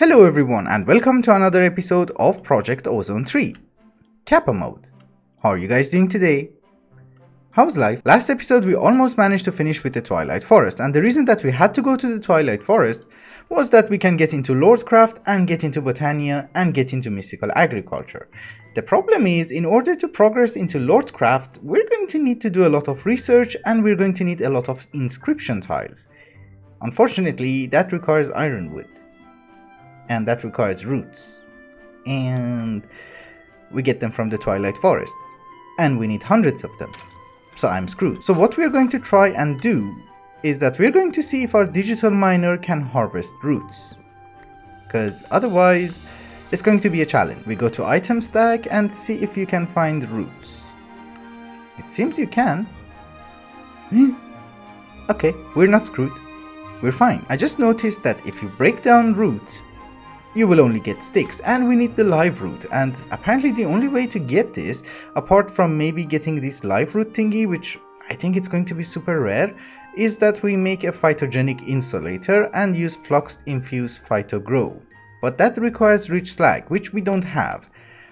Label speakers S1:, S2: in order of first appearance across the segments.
S1: Hello everyone and welcome to another episode of Project Ozone 3, Kappa mode. How are you guys doing today? How's life? Last episode we almost managed to finish with the Twilight Forest, and the reason that we had to go to the Twilight Forest was that we can get into Lordcraft and get into Botania and get into mystical agriculture. The problem is, in order to progress into Lordcraft, we're going to need to do a lot of research and we're going to need a lot of inscription tiles. Unfortunately, that requires ironwood. And that requires roots, and we get them from the Twilight Forest, and we need hundreds of them, so I'm screwed. So what we're going to try and do is that we're going to see if our digital miner can harvest roots, because otherwise it's going to be a challenge. We go to item stack and see if you can find roots. It seems you can. Okay, we're not screwed, we're fine. I just noticed that if you break down roots, you will only get sticks, and we need the live root, and apparently the only way to get this, apart from maybe getting this live root thingy, which I think it's going to be super rare, is that we make a phytogenic insulator and use fluxed infused phytogrow. But that requires rich slag, which we don't have.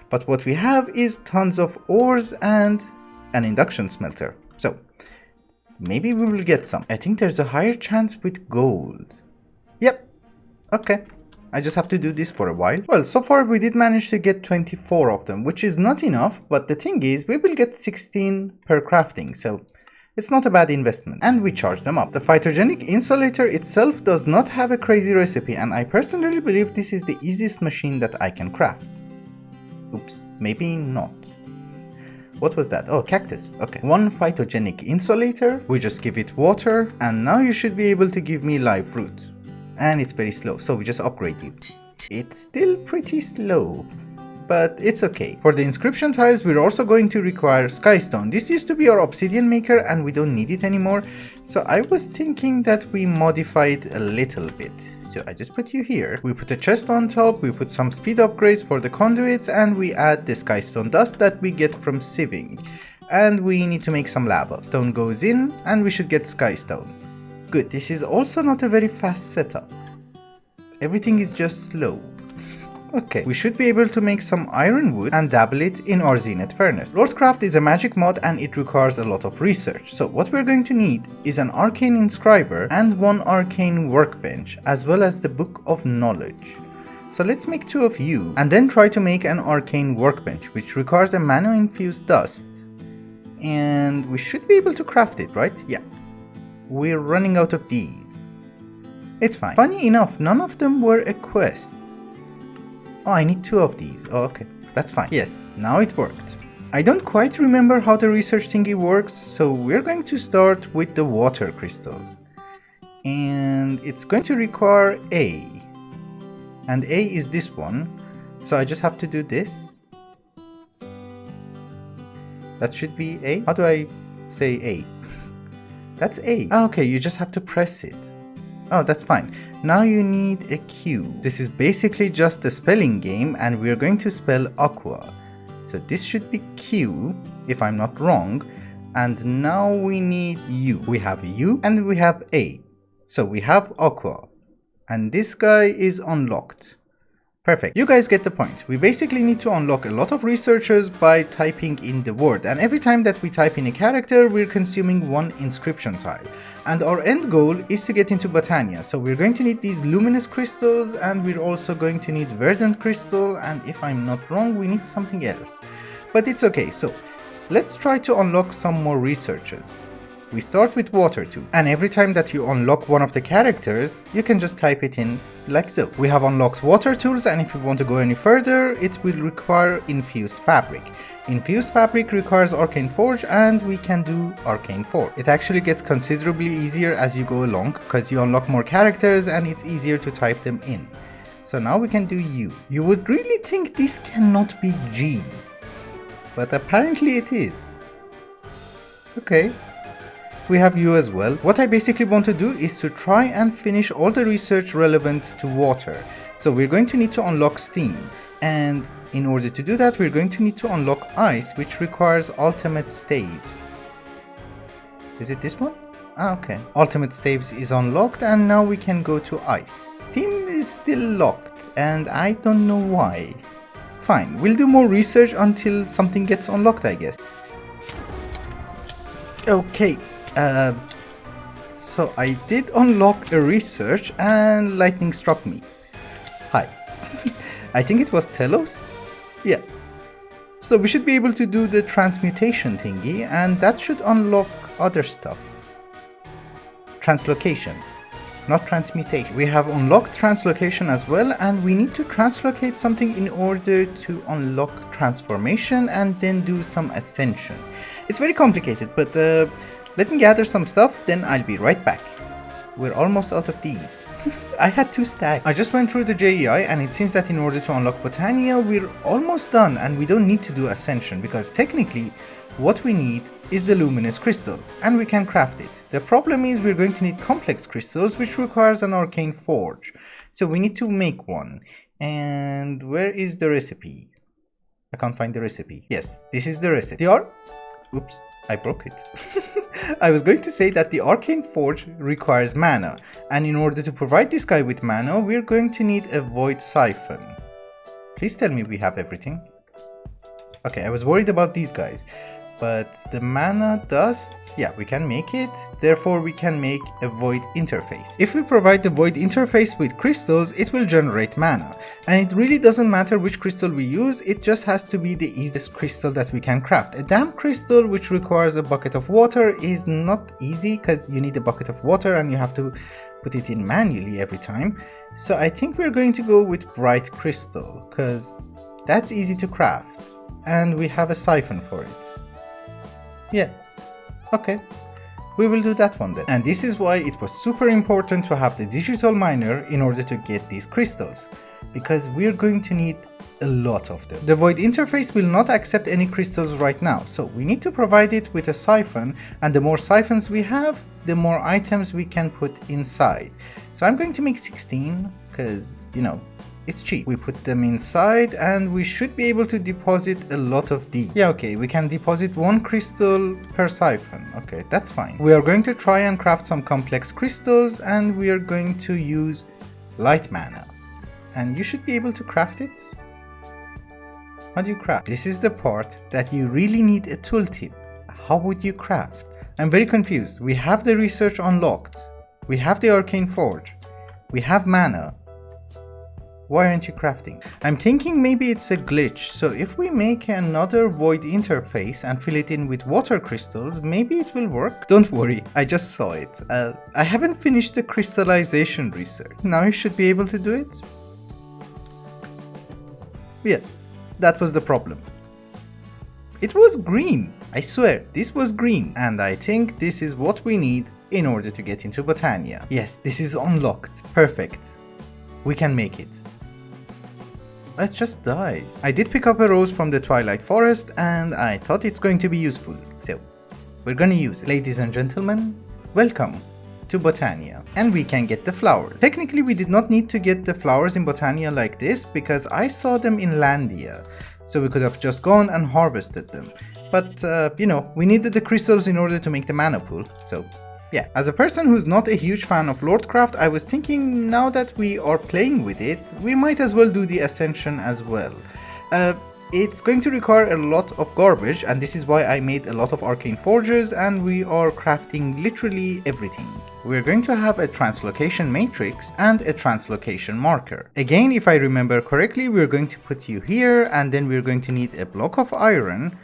S1: But what we have is tons of ores and an induction smelter. So maybe we will get some. I think there's a higher chance with gold. Yep. Okay. I just have to do this for a while. Well, so far we did manage to get 24 of them, which is not enough, but the thing is, we will get 16 per crafting, so it's not a bad investment. And we charge them up. The phytogenic insulator itself does not have a crazy recipe, and I personally believe this is the easiest machine that I can craft. Oops, maybe not. What was that? Oh, cactus. Okay. One phytogenic insulator, we just give it water, and now you should be able to give me live fruit. And it's very slow, so we just upgrade you. It's still pretty slow, but it's okay. For the inscription tiles, we're also going to require skystone. This used to be our obsidian maker and we don't need it anymore, so I was thinking that we modify it a little bit. So I just put you here. We put a chest on top, we put some speed upgrades for the conduits, and we add the skystone dust that we get from sieving. And we need to make some lava. Stone goes in and we should get skystone. Good, this is also not a very fast setup. Everything is just slow. Okay, we should be able to make some ironwood and dabble it in our zenith furnace. Lordcraft is a magic mod and it requires a lot of research. So what we're going to need is an arcane inscriber and one arcane workbench, as well as the book of knowledge. So let's make 2 of you and then try to make an arcane workbench, which requires a mana infused dust. And we should be able to craft it, right? Yeah. We're running out of these. It's fine. Funny enough, none of them were a quest. Oh, I need 2 of these. Oh, okay. That's fine. Yes, now it worked. I don't quite remember how the research thingy works, so we're going to start with the water crystals. And it's going to require A. And A is this one. So I just have to do this. That should be A. How do I say A? That's A. Oh, okay, you just have to press it. Oh, that's fine. Now you need a Q. This is basically just a spelling game and we're going to spell aqua. So this should be Q, if I'm not wrong. And now we need U. We have U and we have A. So we have aqua. And this guy is unlocked. Perfect. You guys get the point. We basically need to unlock a lot of researchers by typing in the word, and every time that we type in a character, we're consuming 1 inscription tile. And our end goal is to get into Botania, so we're going to need these luminous crystals, and we're also going to need verdant crystal, and if I'm not wrong, we need something else. But it's okay, so let's try to unlock some more researchers. We start with water too, and every time that you unlock one of the characters, you can just type it in like so. We have unlocked water tools, and if we want to go any further, it will require infused fabric. Infused fabric requires arcane forge, and we can do arcane forge. It actually gets considerably easier as you go along, because you unlock more characters and it's easier to type them in. So now we can do U. You would really think this cannot be G, but apparently it is. Okay. We have you as well. What I basically want to do is to try and finish all the research relevant to water. So we're going to need to unlock steam. And in order to do that, we're going to need to unlock ice, which requires ultimate staves. Is it this one? Ah, okay. Ultimate staves is unlocked and now we can go to ice. Steam is still locked, and I don't know why. Fine, we'll do more research until something gets unlocked, I guess. Okay, so I did unlock a research and lightning struck me. Hi. I think it was Telos? Yeah. So we should be able to do the transmutation thingy, and that should unlock other stuff. Translocation, not transmutation. We have unlocked translocation as well, and we need to translocate something in order to unlock transformation and then do some ascension. It's very complicated, but let me gather some stuff, then I'll be right back. We're almost out of these. I had 2 stacks. I just went through the JEI, and it seems that in order to unlock Botania, we're almost done, and we don't need to do ascension, because technically what we need is the luminous crystal, and we can craft it. The problem is we're going to need complex crystals, which requires an arcane forge. So we need to make one. And where is the recipe? I can't find the recipe. Yes, this is the recipe. Oops, I broke it. I was going to say that the arcane forge requires mana, and in order to provide this guy with mana, we're going to need a void siphon. Please tell me we have everything. Okay, I was worried about these guys. But the mana dust, yeah, we can make it. Therefore, we can make a void interface. If we provide the void interface with crystals, it will generate mana. And it really doesn't matter which crystal we use, it just has to be the easiest crystal that we can craft. A damp crystal which requires a bucket of water is not easy, because you need a bucket of water and you have to put it in manually every time. So I think we're going to go with bright crystal, because that's easy to craft. And we have a siphon for it. Yeah, okay, we will do that one then. And this is why it was super important to have the digital miner in order to get these crystals, because we're going to need a lot of them. The void interface will not accept any crystals right now, so we need to provide it with a siphon, and the more siphons we have, the more items we can put inside. So I'm going to make 16, because, you know, it's cheap. We put them inside and we should be able to deposit a lot of these. Yeah, okay, we can deposit 1 crystal per siphon. Okay, that's fine. We are going to try and craft some complex crystals, and we are going to use light mana. And you should be able to craft it. How do you craft? This is the part that you really need a tooltip. How would you craft? I'm very confused. We have the research unlocked. We have the arcane forge. We have mana. Why aren't you crafting? I'm thinking maybe it's a glitch, so if we make another void interface and fill it in with water crystals, maybe it will work? Don't worry, I just saw it. I haven't finished the crystallization research. Now you should be able to do it? Yeah, that was the problem. It was green. I swear, this was green. And I think this is what we need in order to get into Botania. Yes, this is unlocked. Perfect. We can make it. It just dies. I did pick up a rose from the Twilight Forest, and I thought it's going to be useful, so we're gonna use it. Ladies and gentlemen, welcome to Botania. And we can get the flowers. Technically, we did not need to get the flowers in Botania like this, because I saw them in Landia, so we could have just gone and harvested them. But, you know, we needed the crystals in order to make the mana pool, so yeah. As a person who's not a huge fan of Lordcraft, I was thinking now that we are playing with it, we might as well do the ascension as well. It's going to require a lot of garbage, and this is why I made a lot of arcane forges, and we are crafting literally everything. We're going to have a translocation matrix and a translocation marker. Again, if I remember correctly, we're going to put you here, and then we're going to need a block of iron,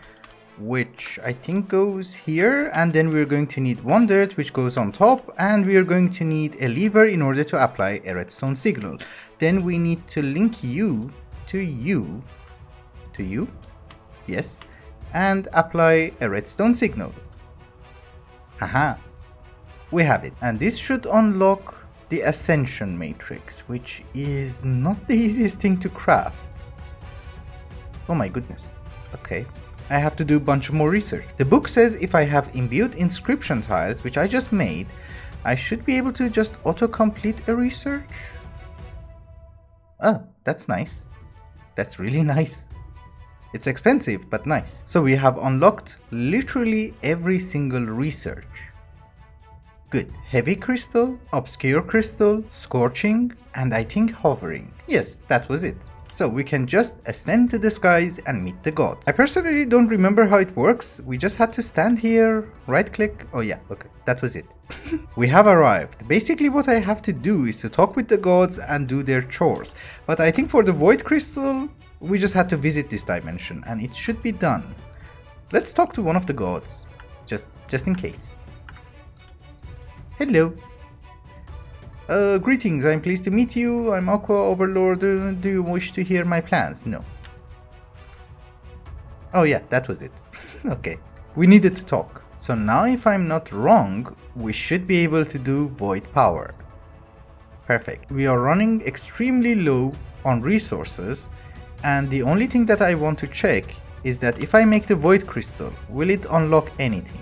S1: which I think goes here, and then we're going to need 1 dirt which goes on top, and we're going to need a lever in order to apply a redstone signal. Then we need to link you to you, yes, and apply a redstone signal. Haha, we have it. And this should unlock the ascension matrix, which is not the easiest thing to craft. Oh my goodness. Okay, I have to do a bunch more research. The book says if I have imbued inscription tiles, which I just made, I should be able to just auto-complete a research. Oh, that's nice. That's really nice. It's expensive, but nice. So we have unlocked literally every single research. Good. Heavy crystal, obscure crystal, scorching, and I think hovering. Yes, that was it. So we can just ascend to the skies and meet the gods. I personally don't remember how it works. We just had to stand here, right click. Oh yeah, okay, that was it. We have arrived. Basically what I have to do is to talk with the gods and do their chores. But I think for the void crystal, we just had to visit this dimension and it should be done. Let's talk to one of the gods, just in case. Hello. Greetings, I'm pleased to meet you. I'm Aqua Overlord. Do you wish to hear my plans? No. Oh yeah, that was it. Okay. We needed to talk. So now if I'm not wrong, we should be able to do void power. Perfect. We are running extremely low on resources, and the only thing that I want to check is that if I make the void crystal, will it unlock anything?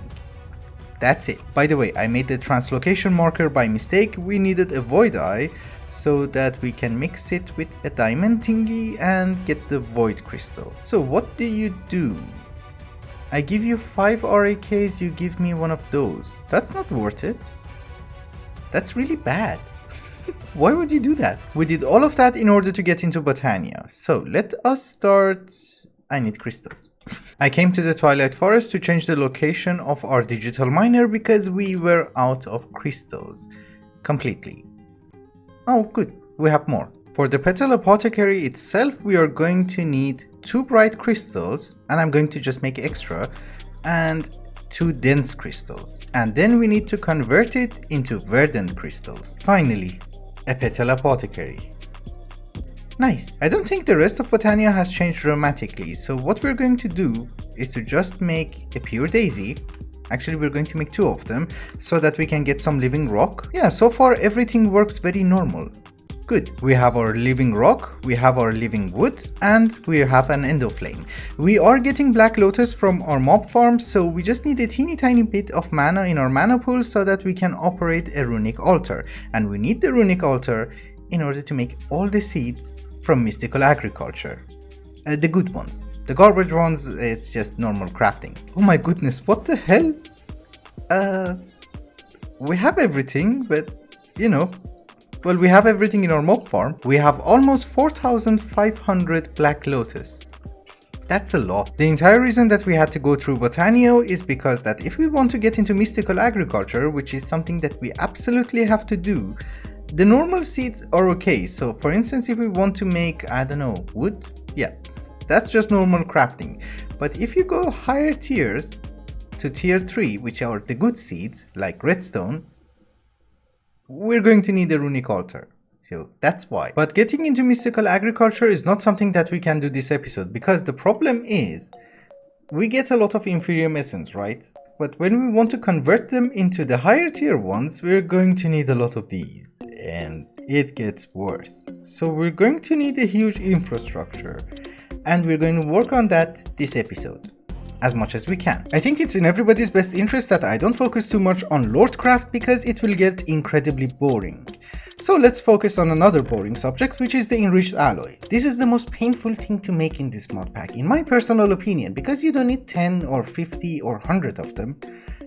S1: That's it. By the way, I made the translocation marker by mistake. We needed a void eye so that we can mix it with a diamond thingy and get the void crystal. So what do you do? I give you 5 RAKs, you give me one of those. That's not worth it. That's really bad. Why would you do that? We did all of that in order to get into Botania. So let us start. I need crystals. I came to the Twilight Forest to change the location of our digital miner because we were out of crystals. Completely. Oh good, we have more. For the Petal Apothecary itself, we are going to need 2 bright crystals, and I'm going to just make extra, and 2 dense crystals. And then we need to convert it into verdant crystals. Finally, a Petal Apothecary. Nice. I don't think the rest of Botania has changed dramatically, so what we're going to do is to just make a pure daisy. Actually, we're going to make 2 of them so that we can get some living rock. Yeah, so far everything works very normal. Good. We have our living rock, we have our living wood, and we have an endoflame. We are getting black lotus from our mob farm, so we just need a teeny tiny bit of mana in our mana pool so that we can operate a runic altar. And we need the runic altar in order to make all the seeds from mystical agriculture. The good ones. The garbage ones, it's just normal crafting. Oh my goodness, what the hell? We have everything, but you know, well, we have everything in our mob farm. We have almost 4,500 black lotus. That's a lot. The entire reason that we had to go through Botania is because that if we want to get into mystical agriculture, which is something that we absolutely have to do, the normal seeds are okay. So for instance, if we want to make, I don't know, wood, yeah, that's just normal crafting. But if you go higher tiers to tier 3, which are the good seeds like redstone, we're going to need a runic altar. So that's why. But getting into mystical agriculture is not something that we can do this episode, because the problem is we get a lot of Inferium Essence, right? But when we want to convert them into the higher tier ones, we're going to need a lot of these, and it gets worse. So we're going to need a huge infrastructure, and we're going to work on that this episode as much as we can. I think it's in everybody's best interest that I don't focus too much on Lordcraft because it will get incredibly boring. So let's focus on another boring subject, which is the enriched alloy. This is the most painful thing to make in this mod pack, in my personal opinion, because you don't need 10 or 50 or 100 of them,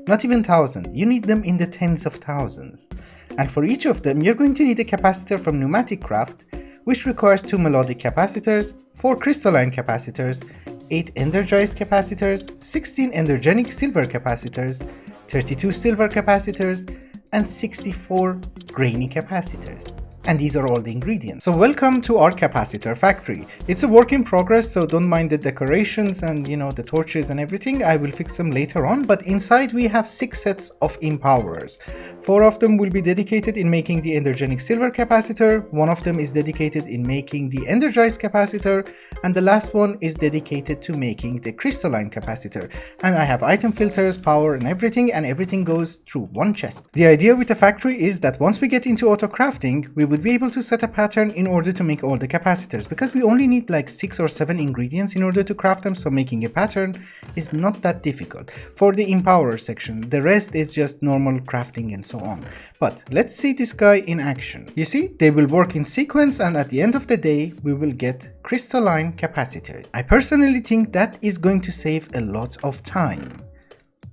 S1: not even 1000. You need them in the tens of thousands. And for each of them, you're going to need a capacitor from Pneumatic Craft, which requires 2 melodic capacitors, 4 crystalline capacitors, 8 energized capacitors, 16 energenic silver capacitors, 32 silver capacitors, and 64 grainy capacitors. And these are all the ingredients. So welcome to our capacitor factory. It's a work in progress, so don't mind the decorations and you know the torches and everything. I will fix them later on, but inside we have 6 sets of empowerers. 4 of them will be dedicated in making the energenic silver capacitor, 1 of them is dedicated in making the energized capacitor, and the last one is dedicated to making the crystalline capacitor. And I have item filters, power and everything goes through 1 chest. The idea with the factory is that once we get into auto crafting, we would be able to set a pattern in order to make all the capacitors, because we only need like 6 or 7 ingredients in order to craft them, so making a pattern is not that difficult. For the empower section, the rest is just normal crafting and so on. But let's see this guy in action. You see, they will work in sequence, and at the end of the day we will get crystalline capacitors. I personally think that is going to save a lot of time.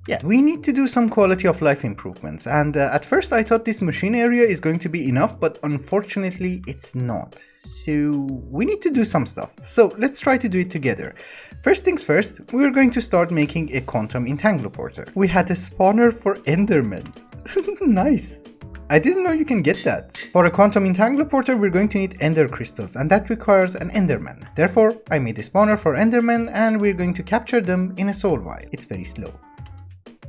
S1: Yeah, we need to do some quality of life improvements, and at first I thought this machine area is going to be enough, but unfortunately it's not. So we need to do some stuff. So let's try to do it together. First things first, we're going to start making a quantum entangloporter. We had a spawner for Enderman. Nice. I didn't know you can get that. For a quantum entangloporter, we're going to need ender crystals, and that requires an enderman. Therefore, I made a spawner for endermen, and we're going to capture them in a soul vial. It's very slow,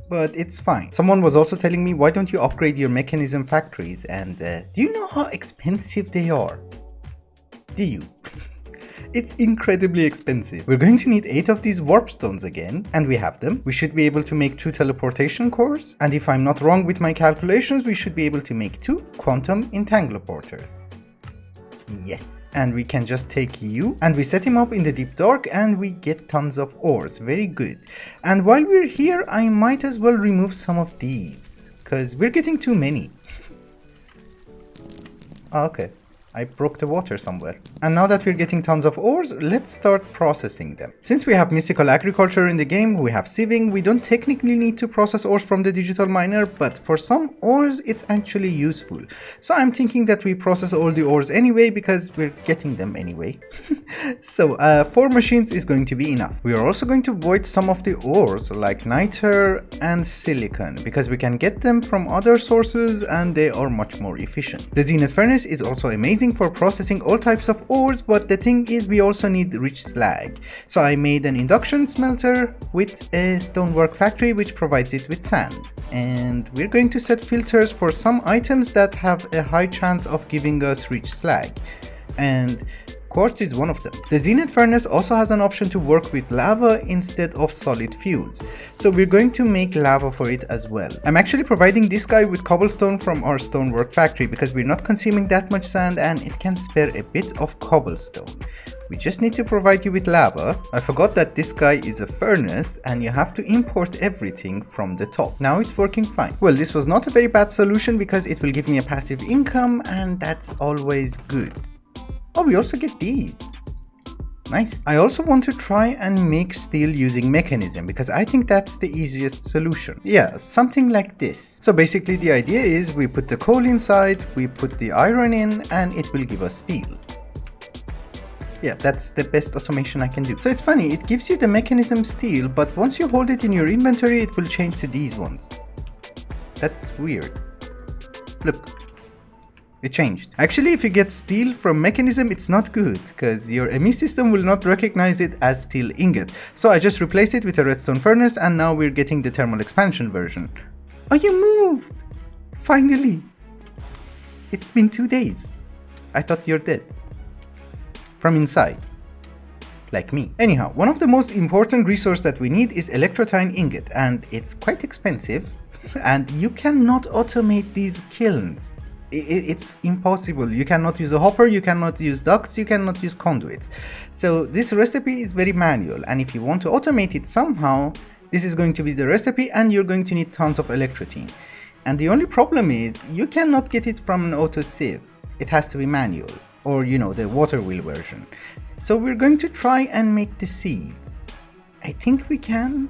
S1: but it's fine. Someone was also telling me, why don't you upgrade your mechanism factories? And do you know how expensive they are? Do you? It's incredibly expensive. We're going to need 8 of these warp stones again, and we have them. We should be able to make 2 teleportation cores, and if I'm not wrong with my calculations, we should be able to make 2 quantum entangloporters. Yes. And we can just take you, and we set him up in the deep dark, and we get tons of ores. Very good. And while we're here, I might as well remove some of these, because we're getting too many. Okay. I broke the water somewhere. And now that we're getting tons of ores, let's start processing them. Since we have mystical agriculture in the game, we have sieving, we don't technically need to process ores from the digital miner, but for some ores it's actually useful. So I'm thinking that we process all the ores anyway, because we're getting them anyway. So 4 machines is going to be enough. We are also going to void some of the ores like niter and silicon, because we can get them from other sources and they are much more efficient. The zenith furnace is also amazing for processing all types of ores, but the thing is we also need rich slag. So I made an induction smelter with a stonework factory which provides it with sand. And we're going to set filters for some items that have a high chance of giving us rich slag. And quartz is one of them. The zenith furnace also has an option to work with lava instead of solid fuels. So we're going to make lava for it as well. I'm actually providing this guy with cobblestone from our stonework factory because we're not consuming that much sand and it can spare a bit of cobblestone. We just need to provide you with lava. I forgot that this guy is a furnace and you have to import everything from the top. Now it's working fine. Well, this was not a very bad solution because it will give me a passive income and that's always good. Oh, we also get these. Nice. I also want to try and make steel using mechanism because I think that's the easiest solution. Yeah, something like this. So basically the idea is we put the coal inside, we put the iron in, and it will give us steel. Yeah, that's the best automation I can do. So it's funny, it gives you the mechanism steel, but once you hold it in your inventory, it will change to these ones. That's weird. Look. It changed. Actually, if you get steel from mechanism, it's not good because your ME system will not recognize it as steel ingot. So I just replaced it with a redstone furnace and now we're getting the thermal expansion version. Oh, you moved! Finally! It's been 2 days. I thought you're dead. From inside. Like me. Anyhow, one of the most important resources that we need is electrotine ingot and it's quite expensive and you cannot automate these kilns. It's impossible. You cannot use a hopper, you cannot use ducts, you cannot use conduits. So this recipe is very manual and if you want to automate it somehow, this is going to be the recipe and you're going to need tons of electrotine. And the only problem is you cannot get it from an auto sieve. It has to be manual or you know the water wheel version. So we're going to try and make the seed. I think we can.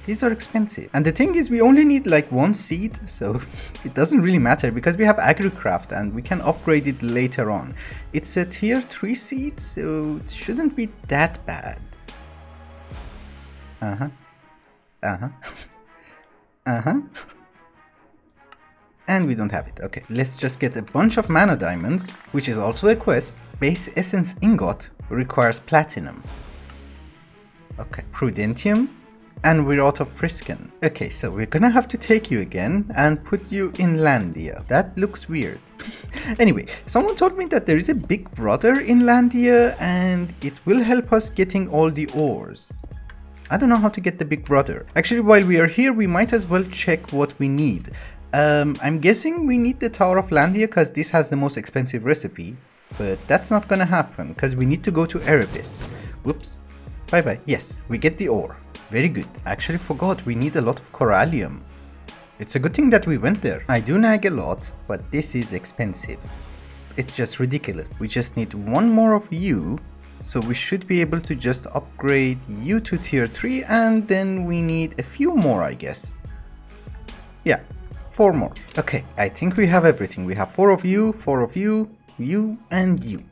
S1: These are expensive. And the thing is we only need like 1 seed, so it doesn't really matter because we have Agricraft and we can upgrade it later on. It's a tier 3 seed, so it shouldn't be that bad. And we don't have it. Okay, let's just get a bunch of mana diamonds, which is also a quest. Base essence ingot requires platinum. Okay, prudentium. And we're out of Prisken. Okay, so we're gonna have to take you again and put you in Landia. That looks weird. Anyway, someone told me that there is a big brother in Landia and it will help us getting all the ores. I don't know how to get the big brother. Actually, while we are here, we might as well check what we need. I'm guessing we need the Tower of Landia because this has the most expensive recipe. But that's not gonna happen because we need to go to Erebus. Whoops. Bye bye. Yes, we get the ore. Very good. I actually forgot we need a lot of corallium. It's a good thing that we went there. I do nag a lot, but this is expensive. It's just ridiculous. We just need 1 more of you So we should be able to just upgrade you to tier 3 and then we need a few more, I guess. Yeah, 4 more. Okay, I think we have everything. We have 4 of you, you and you.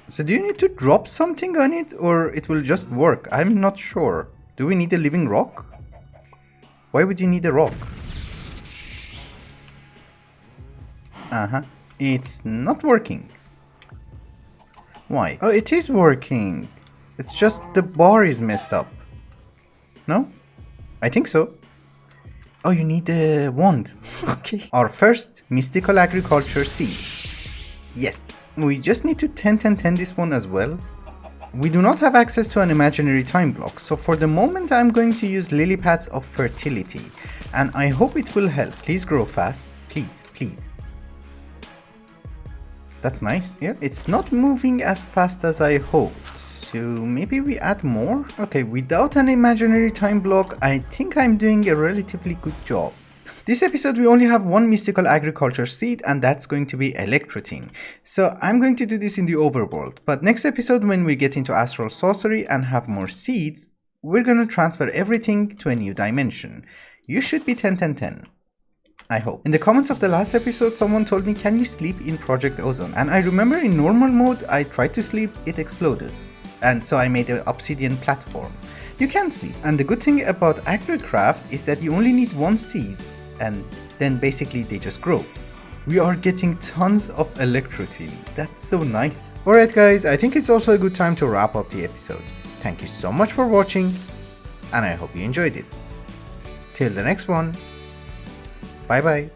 S1: So do you need to drop something on it or it will just work? I'm not sure. Do we need a living rock? Why would you need a rock? It's not working. Why? Oh, it is working. It's just the bar is messed up. No? I think so. Oh, you need a wand. Okay. Our first mystical agriculture seed. Yes. We just need to 10 this one as well. We do not have access to an imaginary time block, so for the moment I'm going to use lily pads of fertility. And I hope it will help. Please grow fast. Please, please. That's nice. Yeah, it's not moving as fast as I hoped. So maybe we add more? Okay, without an imaginary time block, I think I'm doing a relatively good job. This episode we only have one mystical agriculture seed and that's going to be Electrotine. So I'm going to do this in the overworld. But next episode when we get into astral sorcery and have more seeds, we're going to transfer everything to a new dimension. You should be 10. I hope. In the comments of the last episode, someone told me, can you sleep in Project Ozone? And I remember in normal mode, I tried to sleep, it exploded. And so I made an obsidian platform. You can sleep. And the good thing about Agricraft is that you only need one seed and then basically they just grow. We are getting tons of Electrotine. That's so nice. Alright guys, I think it's also a good time to wrap up the episode. Thank you so much for watching and I hope you enjoyed it. Till the next one. Bye bye.